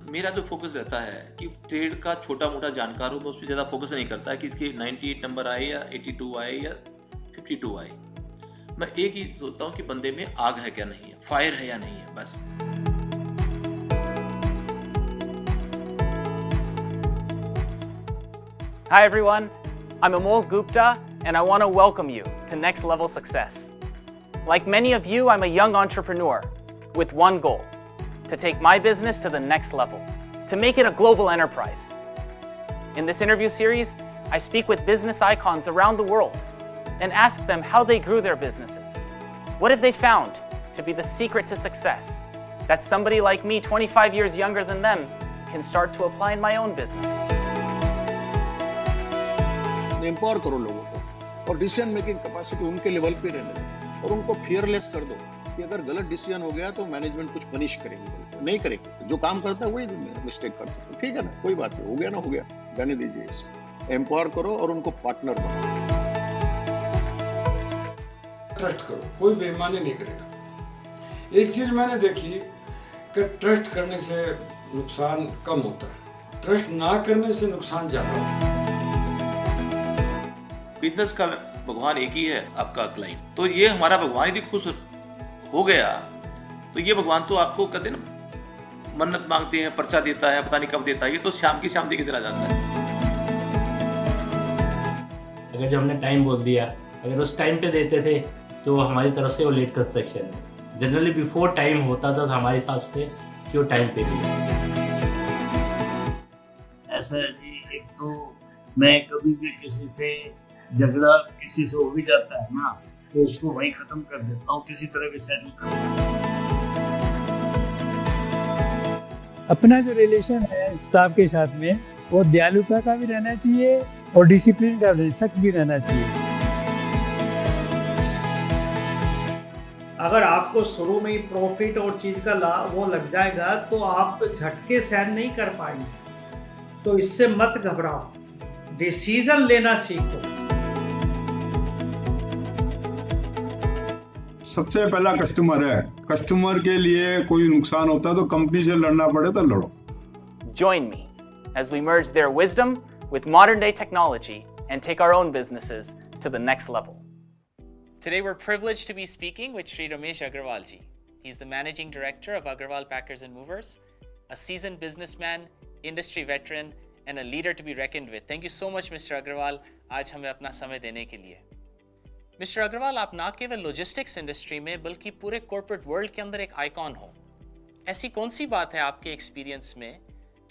मेरा जो फोकस रहता है कि ट्रेड का छोटा मोटा जानकार हो, मैं उस पर ज़्यादा फोकस नहीं करता कि इसके 98 नंबर आए या 82 आए या 52 आए। मैं एक ही सोचता हूँ कि बंदे में आग है क्या नहीं है, फायर है या नहीं है, बस। Hi everyone, I'm Amol Gupta and I want to welcome you to Next Level Success. Like many of you, I'm a young entrepreneur with one goal: to take my business to the next level, to make it a global enterprise. In this interview series, I speak with business icons around the world and ask them how they grew their businesses. What have they found to be the secret to success that somebody like me, 25 years younger than them, can start to apply in my own business? Empower करो लोगों को और decision making capacity उनके level पे रहने दो और उनको फियरलेस कर दो कि अगर गलत डिसीजन हो गया तो मैनेजमेंट कुछ पनिश करेगी, नहीं करेगी। जो काम करता है वही मिस्टेक कर सकते, ठीक है ना, कोई बात नहीं, हो गया ना हो गया, जाने दीजिए इसको। एम्पावर करो और उनको पार्टनर बनाओ। ट्रस्ट करो, कोई बेईमानी नहीं करेगा। एक चीज मैंने देखी कि ट्रस्ट करने से नुकसान कम होता है, ट्रस्ट ना करने से नुकसान ज्यादा होता है। बिजनेस का भगवान एक ही है, आपका क्लाइंट। तो ये हमारा भगवान यदि खुश हो गया तो ये भगवान तो आपको कहते ना, मन्नत मांगते हैं, पर्चा देता है, पता नहीं कब देता है, ये तो शाम की शाम दे के चला जाता है। अगर जो हमने टाइम बोल दिया, अगर उस टाइम पे देते थे तो हमारी तरफ से वो लेट कंस्ट्रक्शन है। जनरली बिफोर टाइम होता था तो हमारे हिसाब से क्यों टाइम पे दिया। ऐसा है जी, एक तो मैं कभी भी किसी से झगड़ा किसी से हो भी जाता है ना, तो उसको वहीं खत्म कर देता हूँ, किसी तरह भी सेटल कर देता हूँ। अपना जो रिलेशन है स्टाफ के साथ में, वो दयालुता का भी रहना चाहिए और डिसिप्लिन का भी, सख्त भी रहना चाहिए। अगर आपको शुरू में ही प्रॉफिट और चीज का लाभ वो लग जाएगा तो आप झटके सहन नहीं कर पाएंगे। तो इससे मत घबराओ, डिसीजन लेना सीखो। सबसे पहला कस्टमर है, कस्टमर के लिए कोई नुकसान होता है तो कंपनी से लड़ना पड़े तो लड़ो। Join me as we merge their wisdom with modern day technology and take our own businesses to the next level. Today we're privileged to be speaking with Sri Ramesh Agarwal ji. He's the managing director of Agarwal Packers and Movers, a seasoned businessman, industry veteran and a leader to be reckoned with. Thank you so much Mr. Agarwal आज हमें अपना समय देने के लिए। Mister Agarwal, आप ना केवल लॉजिस्टिक्स इंडस्ट्री में बल्कि पूरे कॉर्पोरेट वर्ल्ड के अंदर एक आइकॉन हो। ऐसी कौन सी बात है आपके एक्सपीरियंस में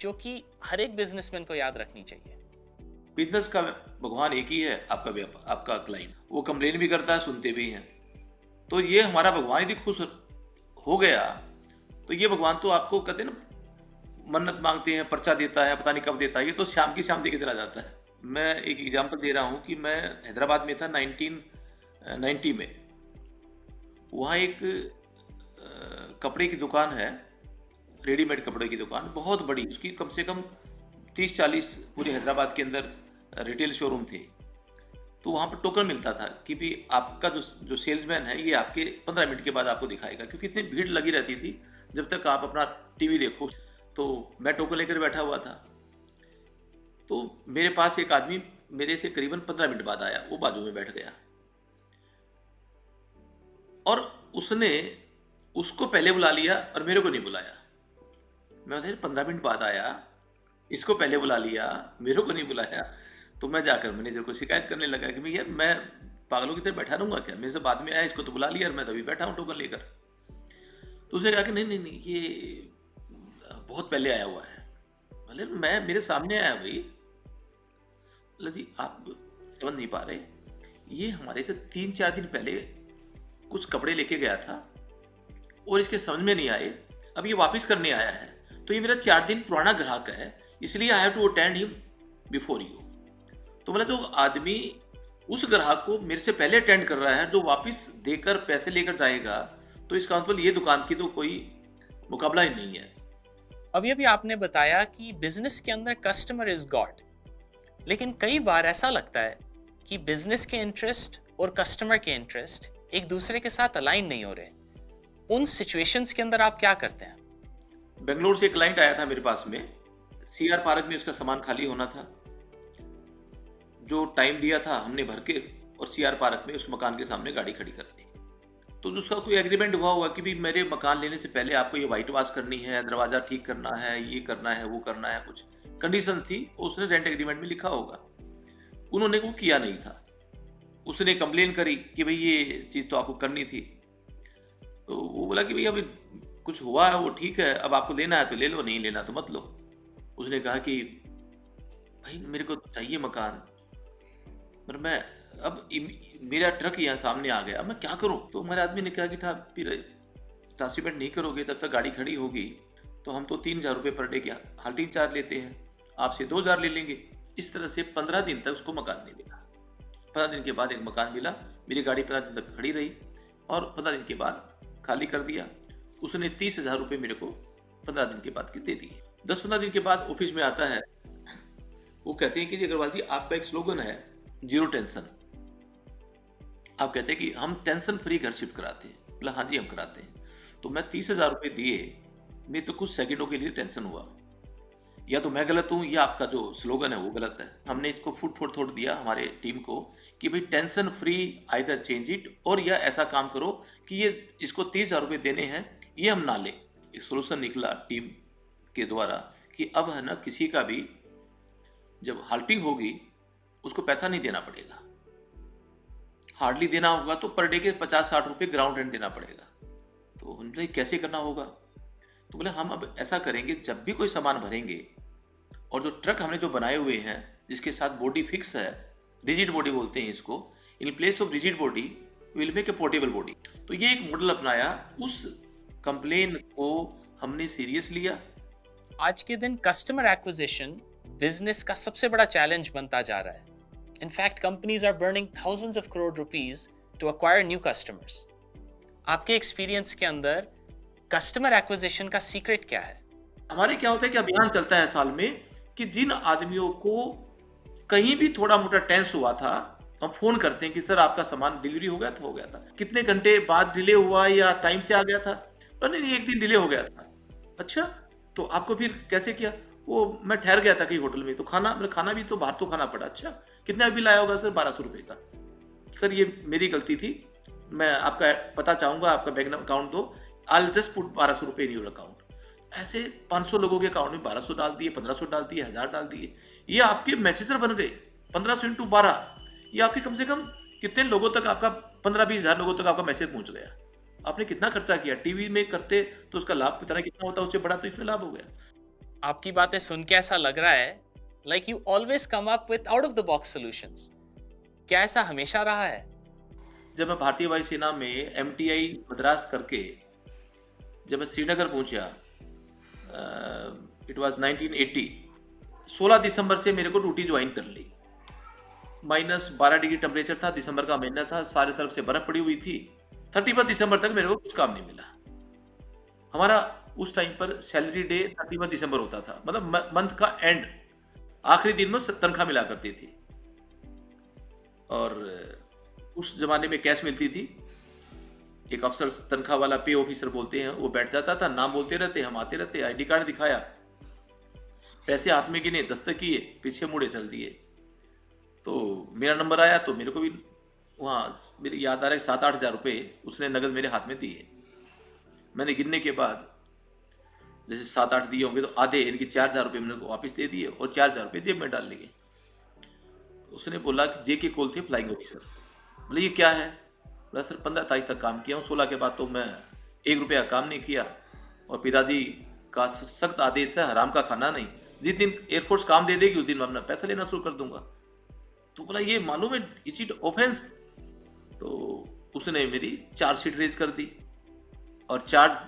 जो कि हर एक बिजनेसमैन को याद रखनी चाहिए? बिजनेस का भगवान एक ही है, आपका व्यापार, आपका क्लाइंट। वो कंप्लेन भी करता है, सुनते भी हैं। तो ये हमारा भगवान यदि खुश हो गया तो ये भगवान तो आपको कहते ना, मन्नत मांगते हैं, पर्चा देता है, पता नहीं कब देता है, ये तो शाम की शाम दे के चला जाता है। मैं एक एग्जांपल दे रहा हूँ कि मैं हैदराबाद में था 1990 में। वहाँ एक कपड़े की दुकान है, रेडीमेड कपड़े की दुकान, बहुत बड़ी, उसकी कम से कम 30-40 पूरे हैदराबाद के अंदर रिटेल शोरूम थे। तो वहाँ पर टोकन मिलता था कि भी आपका जो सेल्समैन है ये आपके 15 मिनट के बाद आपको दिखाएगा, क्योंकि इतनी भीड़ लगी रहती थी जब तक आप अपना टीवी देखो। तो मैं टोकन लेकर बैठा हुआ था, तो मेरे पास एक आदमी मेरे से करीबन 15 मिनट बाद आया, वो बाजू में बैठ गया और उसने उसको पहले बुला लिया और मेरे को नहीं बुलाया। मैं 15 मिनट बाद आया, इसको पहले बुला लिया, मेरे को नहीं बुलाया। तो मैं जाकर मैनेजर को शिकायत करने लगा कि भाई यार, मैं पागलों की तरह बैठा रहूँगा क्या, मेरे से बाद में आया, इसको तो बुला लिया और मैं तभी बैठा हूँ टोकन लेकर। तो उसने कहा कि नहीं, ये बहुत पहले आया हुआ है। बोले मैं, मेरे सामने आया भाई। जी आप समझ नहीं पा रहे, ये हमारे से 3-4 दिन पहले कुछ कपड़े लेके गया था और इसके समझ में नहीं आए, अब ये वापस करने आया है। तो ये मेरा 4 दिन पुराना ग्राहक है, इसलिए I have to attend him before you. तो मतलब जो आदमी उस ग्राहक को मेरे से पहले अटेंड कर रहा है, जो वापस देकर पैसे लेकर जाएगा, तो इसका मतलब ये दुकान की तो कोई मुकाबला ही नहीं है। अभी आपने बताया कि बिजनेस के अंदर कस्टमर इज गॉड, लेकिन कई बार ऐसा लगता है कि बिजनेस के इंटरेस्ट और कस्टमर के इंटरेस्ट एक दूसरे के साथ अलाइन नहीं हो रहे। उन सिचुएशंस के अंदर आप क्या करते हैं? बेंगलोर से एक क्लाइंट आया था मेरे पास में, सीआर पार्क में उसका सामान खाली होना था। जो टाइम दिया था हमने भर के और सीआर पार्क में उस मकान के सामने गाड़ी खड़ी कर दी। तो उसका कोई एग्रीमेंट हुआ हुआ कि भी मेरे मकान लेने से पहले आपको ये वाइट वॉश करनी है, दरवाजा ठीक करना है, ये करना है, वो करना है, कुछ कंडीशन थी, उसने रेंट एग्रीमेंट में लिखा होगा। उन्होंने वो किया नहीं था। उसने कंप्लेन करी कि भाई ये चीज़ तो आपको करनी थी। तो वो बोला कि भाई अभी कुछ हुआ है वो ठीक है, अब आपको लेना है तो ले लो, नहीं लेना तो मत लो। उसने कहा कि भाई मेरे को चाहिए मकान, पर मैं अब मेरा ट्रक यहाँ सामने आ गया, मैं क्या करूँ? तो हमारे आदमी ने कहा कि था फिर ट्रांसपेमेंट नहीं करोगे तब तक गाड़ी खड़ी होगी, तो हम तो 3,000 रुपये पर डे का हाल्टिंग चार्ज लेते हैं, आपसे 2,000 ले लेंगे। इस तरह से 15 दिन तक उसको मकान नहीं मिला। 15 दिन के बाद एक मकान मिला, मेरी गाड़ी 15 दिन तक खड़ी रही और 15 दिन के बाद खाली कर दिया। उसने 30,000 रुपये मेरे को 15 दिन के बाद के दे दिए। 10-15 दिन के बाद ऑफिस में आता है, वो कहते हैं कि अग्रवाल जी आपका एक स्लोगन है जीरो टेंशन। आप कहते हैं कि हम टेंशन फ्री घर शिफ्ट कराते हैं। बोला हाँ जी हम कराते हैं। तो मैं 30,000 रुपये दिए, मैं तो कुछ सेकंडों के लिए टेंशन हुआ, या तो मैं गलत हूँ या आपका जो स्लोगन है वो गलत है। हमने इसको फुट फॉर थॉट दिया हमारे टीम को कि भाई tension free either change it, और या ऐसा काम करो कि ये इसको 30,000 रुपये देने हैं ये हम ना लें। एक सोल्यूशन निकला टीम के द्वारा कि अब है ना किसी का भी जब हाल्टिंग होगी उसको पैसा नहीं देना पड़ेगा, हार्डली देना होगा तो पर डे के 50-60 रुपये ग्राउंड रेंट देना पड़ेगा। तो हमने कैसे करना होगा? तो बोले हम अब ऐसा करेंगे, जब भी कोई सामान भरेंगे और जो ट्रक हमने जो बनाए हुए हैं जिसके साथ बॉडी फिक्स है, रिजिड बॉडी बोलते हैं इसको, in place of rigid body will make a portable body. तो ये एक मॉडल अपनाया, उस कंप्लेन को हमने सीरियस लिया। आज के दिन कस्टमर एक्विजिशन बिजनेस का सबसे बड़ा चैलेंज बनता जा रहा है। In fact, companies are burning thousands of crore rupees to acquire new customers. आपके एक्सपीरियंस के अंदर कस्टमर एक्विजिशन का सीक्रेट क्या है? हमारे क्या होता है कि अभियान चलता है साल में कि जिन आदमियों को कहीं भी थोड़ा मोटा टेंस हुआ था, हम फोन करते हैं कि सर आपका सामान डिलीवरी हो गया था, हो गया था। कितने घंटे बाद डिले हुआ या टाइम से आ गया था? नहीं, एक दिन डिले हो गया था। अच्छा, तो आपको फिर कैसे किया? वो मैं ठहर गया था कहीं होटल में, तो खाना भी तो बाहर तो खाना पड़ा। अच्छा, कितना बिल आया होगा सर? 1200 रुपये का। सर ये मेरी गलती थी, मैं आपका पता चाहूँगा, आपका बैंक अकाउंट दो, आई विल जस्ट पुट 1200 रुपये इन योर अकाउंट। ऐसे 500 लोगों के अकाउंट में 1200 डाल दिए, 1500 डाल दिए, 1000 डाल दिए। ये आपके मैसेजर बन गए। 1500 इंटू 12, ये आपके कम से कम कितने लोगों तक आपका 15-20 हज़ार लोगों तक आपका मैसेज पहुंच गया। आपने कितना खर्चा किया? टीवी में करते तो उसका लाभ पता नहीं कितना होता, उससे बड़ा तो इसमें लाभ हो गया। आपकी बातें सुन के ऐसा लग रहा है like you always come up with out of the box solutions. क्या ऐसा हमेशा रहा है? जब मैं भारतीय वायुसेना में MTI मद्रास करके जब मैं श्रीनगर पहुंचा, इट वाज 1980, 16 दिसंबर से मेरे को ड्यूटी ज्वाइन कर ली। -12 डिग्री टेम्परेचर था, दिसंबर का महीना था, सारे तरफ से बर्फ पड़ी हुई थी। 31 दिसंबर तक मेरे को कुछ काम नहीं मिला। हमारा उस टाइम पर सैलरी डे 31 दिसंबर होता था, मतलब मंथ का एंड, आखिरी दिन में तनख्वाह मिला करती थी। और उस जमाने में कैश मिलती थी। एक अफसर, तनख्वाह वाला पे ऑफिसर बोलते हैं, वो बैठ जाता था, नाम बोलते रहते, हम आते रहते, आईडी कार्ड दिखाया, पैसे हाथ में गिने, दस्तक किए, पीछे मुड़े चल दिए। तो मेरा नंबर आया तो मेरे को भी वहाँ मेरे याद आ रहा है 7-8 हज़ार रुपये उसने नगद मेरे हाथ में दिए। मैंने गिनने के बाद जैसे 7-8 दिए होंगे तो आधे इनके 4,000 रुपये मैंने वापस दे दिए और 4,000 रुपये जेब में डाल लिए। तो उसने बोला कि JK कॉल थे फ्लाइंग ऑफिसर। बोले ये क्या है? बोला सर 15 तारीख तक काम किया हूँ, 16 के बाद तो मैं 1 रुपये का काम नहीं किया, और पिताजी का सख्त आदेश है हराम का खाना नहीं, जिस दिन एयरफोर्स काम दे देगी उस दिन मैं अपना पैसा लेना शुरू कर दूंगा। तो बोला ये मालूम है इट्स इट ऑफेंस? तो उसने मेरी चार्जशीट रेज कर दी और चार्ज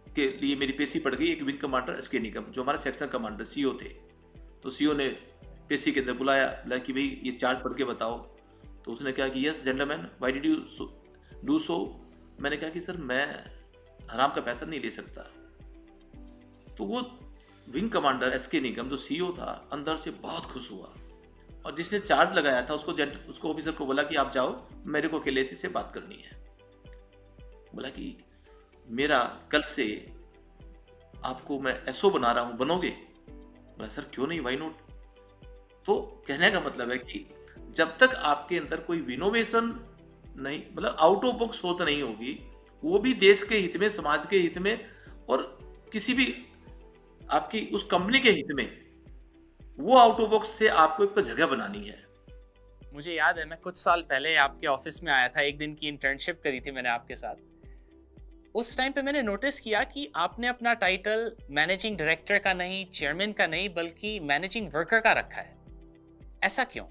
के लिए मेरी पेशी पड़ गई एक विंग कमांडर SK निगम, जो हमारे सेक्शनल कमांडर CO थे। तो CO ने पेशी के अंदर बुलाया, बोला कि भाई ये चार्ज पढ़ के बताओ। तो उसने कहा कि yes gentleman, why did you do so? मैंने कहा कि सर मैं हराम का पैसा नहीं ले सकता। तो वो विंग कमांडर SK निगम जो CO था अंदर से बहुत खुश हुआ, और जिसने चार्ज लगाया था उसको ऑफिसर को बोला कि आप जाओ, मेरे को अकेले से बात करनी है। बोला कि मेरा कल से आपको मैं एसओ बना रहा हूँ, बनोगे? मैं सर क्यों नहीं, वाई नॉट। तो कहने का मतलब है कि जब तक आपके अंदर कोई इनोवेशन नहीं, मतलब आउट ऑफ बॉक्स सोच नहीं होगी, वो भी देश के हित में, समाज के हित में और किसी भी आपकी उस कंपनी के हित में, वो आउट ऑफ बॉक्स से आपको एक जगह बनानी है। मुझे याद है मैं कुछ साल पहले आपके ऑफिस में आया था, एक दिन की इंटर्नशिप करी थी मैंने आपके साथ। उस टाइम पे मैंने नोटिस किया कि आपने अपना टाइटल मैनेजिंग डायरेक्टर का नहीं, चेयरमैन का नहीं, बल्कि मैनेजिंग वर्कर का रखा है। ऐसा क्यों?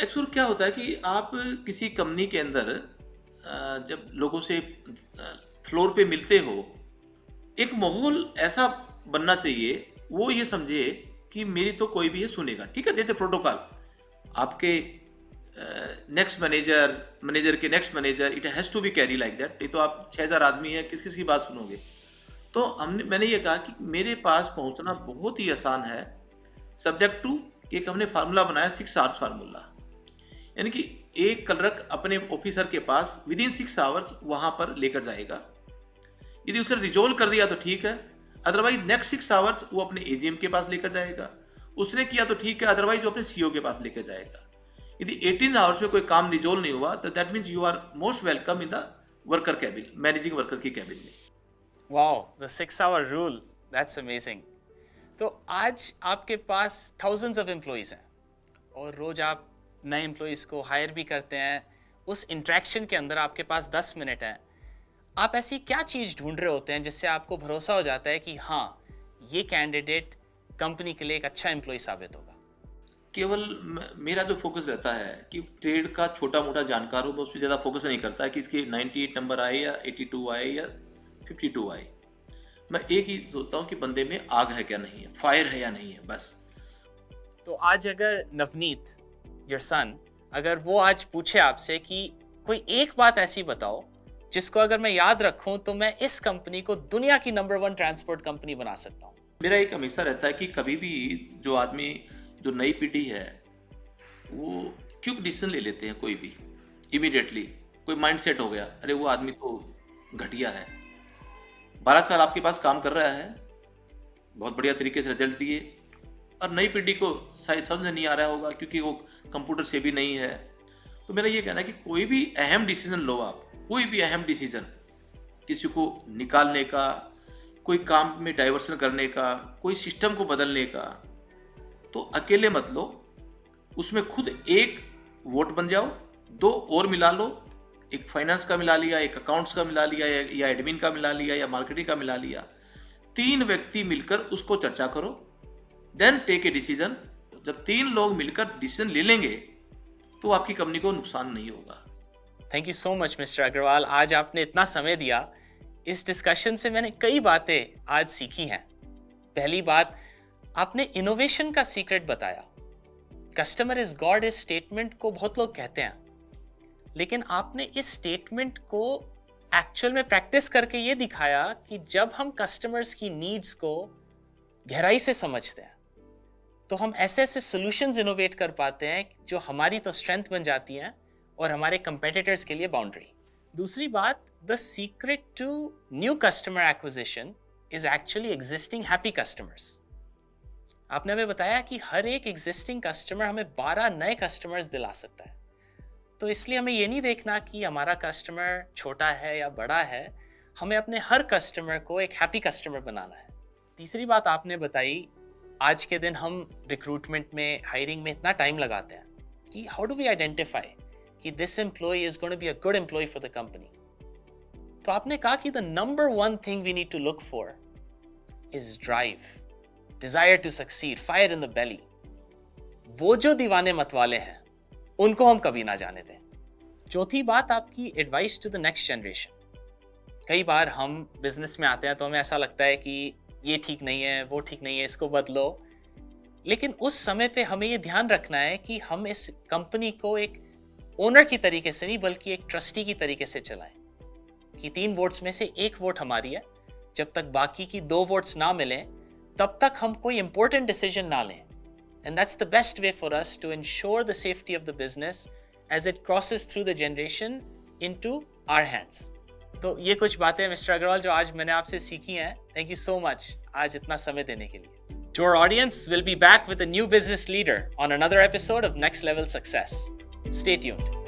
एक्चुअल क्या होता है कि आप किसी कंपनी के अंदर जब लोगों से फ्लोर पे मिलते हो, एक माहौल ऐसा बनना चाहिए, वो ये समझे कि मेरी तो कोई भी है सुनेगा, ठीक है, जैसे प्रोटोकॉल आपके नेक्स्ट मैनेजर के next manager, it has to be carry like that. नहीं तो आप 6000 आदमी है, किस की बात सुनोगे? तो मैंने ये कहा कि मेरे पास पहुंचना बहुत ही आसान है, सब्जेक्ट टू एक हमने फार्मूला बनाया 6 आवर्स फार्मूला, यानी कि एक क्लर्क अपने ऑफिसर के पास विद इन 6 आवर्स वहां पर लेकर जाएगा। यदि उसने रिजोल्व कर दिया तो ठीक है, अदरवाइज नेक्स्ट 6 आवर्स वो अपने एजीएम के पास लेकर जाएगा। उसने किया तो ठीक है, अदरवाइज वो अपने सीईओ के पास लेकर जाएगा। यदि 18 आवर्स में कोई काम रिजोल्व नहीं हुआ तो that means you are most welcome in the worker cabin, managing worker की कैबिन में। Wow, the 6 hour rule, that's amazing. तो आज आपके पास थाउजेंड्स ऑफ एम्प्लॉइज हैं और रोज आप नए एम्प्लॉइज को हायर भी करते हैं। उस इंटरेक्शन के अंदर आपके पास 10 मिनट हैं। आप ऐसी क्या चीज़ ढूंढ रहे होते हैं जिससे आपको भरोसा हो जाता है कि हाँ, ये कैंडिडेट कंपनी के लिए एक अच्छा एम्प्लॉय साबित होगा? केवल मेरा जो फोकस रहता है कि ट्रेड का छोटा मोटा जानकार हो, मैं उस पर ज़्यादा फोकस नहीं करता है कि इसके 98 नंबर आए या 82 आए या 52 आए। मैं एक ही सोचता हूँ कि बंदे में आग है क्या नहीं है, फायर है या नहीं है, बस। तो आज अगर नवनीत, योर सन, अगर वो आज पूछे आपसे कि कोई एक बात ऐसी बताओ जिसको अगर मैं याद रखूं तो मैं इस कंपनी को दुनिया की नंबर 1 ट्रांसपोर्ट कंपनी बना सकता हूं, मेरा एक हमेशा रहता है कि कभी भी जो आदमी, जो नई पीढ़ी है, वो क्विक डिसीजन ले लेते हैं कोई भी इमीडिएटली। कोई माइंड सेट हो गया, अरे वो आदमी तो घटिया है, 12 साल आपके पास काम कर रहा है, बहुत बढ़िया तरीके से रिजल्ट दिए, और नई पीढ़ी को शायद समझ नहीं आ रहा होगा क्योंकि वो कंप्यूटर से भी नहीं है। तो मेरा ये कहना है कि कोई भी अहम डिसीजन लो आप, कोई भी अहम डिसीजन, किसी को निकालने का, कोई काम में डाइवर्सन करने का, कोई सिस्टम को बदलने का, तो अकेले मत लो, उसमें खुद एक वोट बन जाओ, 2 और मिला लो, एक फाइनेंस का मिला लिया, एक अकाउंट्स का मिला लिया, या एडमिन का मिला लिया, या मार्केटिंग का मिला लिया, 3 व्यक्ति मिलकर उसको चर्चा करो, देन टेक ए डिसीजन। जब 3 लोग मिलकर डिसीजन ले लेंगे तो आपकी कंपनी को नुकसान नहीं होगा। Thank you so much mister Agrawal, आज आपने इतना समय दिया। इस डिस्कशन से मैंने कई बातें आज सीखी हैं। पहली बात, आपने इनोवेशन का सीक्रेट बताया। कस्टमर इज गॉड इस स्टेटमेंट को बहुत लोग कहते हैं, लेकिन आपने इस स्टेटमेंट को एक्चुअल में प्रैक्टिस करके ये दिखाया कि जब हम कस्टमर्स की नीड्स को गहराई से समझते हैं तो हम ऐसे ऐसे सॉल्यूशंस इनोवेट कर पाते हैं जो हमारी तो स्ट्रेंथ बन जाती हैं और हमारे कंपेटिटर्स के लिए बाउंड्री। दूसरी बात, the secret to new customer acquisition is actually existing happy customers. आपने हमें बताया कि हर एक एग्जिस्टिंग कस्टमर हमें 12 नए कस्टमर्स दिला सकता है। तो इसलिए हमें ये नहीं देखना कि हमारा कस्टमर छोटा है या बड़ा है, हमें अपने हर कस्टमर को एक हैप्पी कस्टमर बनाना है। तीसरी बात आपने बताई, आज के दिन हम रिक्रूटमेंट में, हायरिंग में इतना टाइम लगाते हैं कि हाउ डू वी आइडेंटिफाई कि this employ is going to be a good employ for the company. तो आपने कहा कि the number 1 thing we need to look for is drive, desire to succeed, fire in the belly. वो जो दीवाने मत वाले हैं उनको हम कभी ना जाने दें। चौथी बात, आपकी advice to the next generation. कई बार हम बिजनेस में आते हैं तो हमें ऐसा लगता है कि ये ठीक नहीं है, वो ठीक नहीं है, इसको बदलो, लेकिन उस समय पे हमें ये ध्यान रखना है कि हम इस कंपनी को एक ओनर की तरीके से नहीं बल्कि एक ट्रस्टी की तरीके से चलाएं, कि 3 वोट्स में से 1 वोट हमारी है, जब तक बाकी की 2 वोट्स ना मिलें तब तक हम कोई इंपॉर्टेंट डिसीजन ना लें। And that's the best way for us to ensure the safety of the business as it crosses through the generation into our hands. तो ये कुछ बातें मिस्टर अग्रवाल जो आज मैंने आपसे सीखी हैं. थैंक यू सो मच आज इतना समय देने के लिए. To our audience, we'll be back with a new business leader on another episode of Next Level Success. Stay tuned.